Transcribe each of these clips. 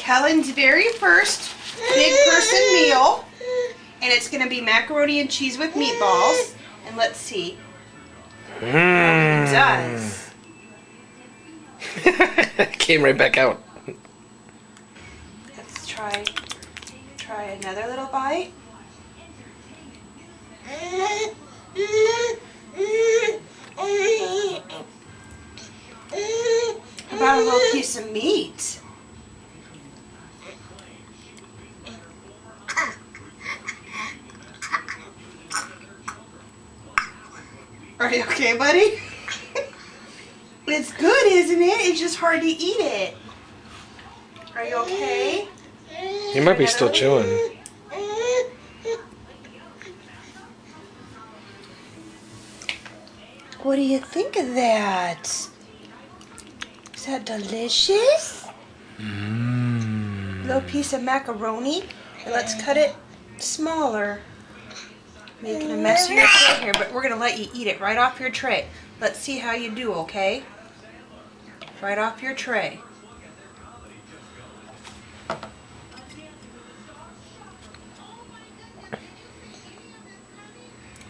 Kellen's very first big person meal, and it's going to be macaroni and cheese with meatballs. And let's see how he does. Came right back out. Let's try another little bite. How about a little piece of meat? Are you okay, buddy? It's good, isn't it? It's just hard to eat it. Are you okay? He might be still chewing. What do you think of that? Is that delicious? Little piece of macaroni. And let's cut it smaller. Making a mess of your tray here, but we're going to let you eat it right off your tray. Let's see how you do, okay? Right off your tray.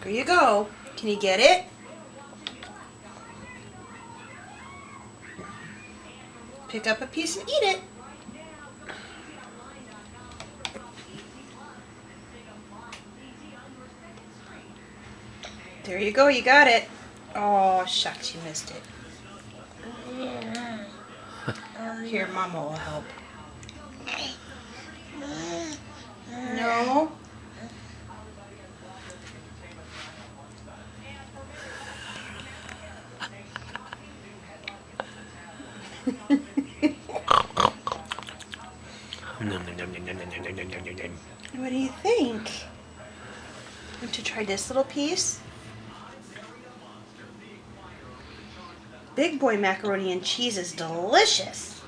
Here you go. Can you get it? Pick up a piece and eat it. There you go, you got it. Oh, shucks, you missed it. Here, Mama will help. No? What do you think? Want to try this little piece? Big boy macaroni and cheese is delicious.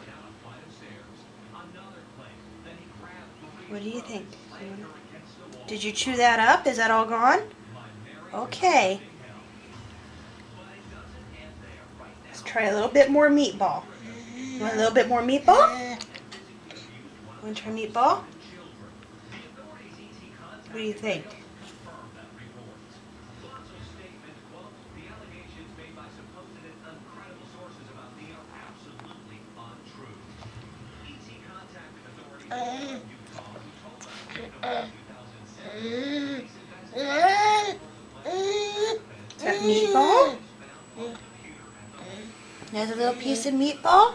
What do you think? Did you chew that up? Is that all gone? Okay. Let's try a little bit more meatball. You want a little bit more meatball? Want to try meatball? What do you think? Is that meatball? There's a little piece of meatball.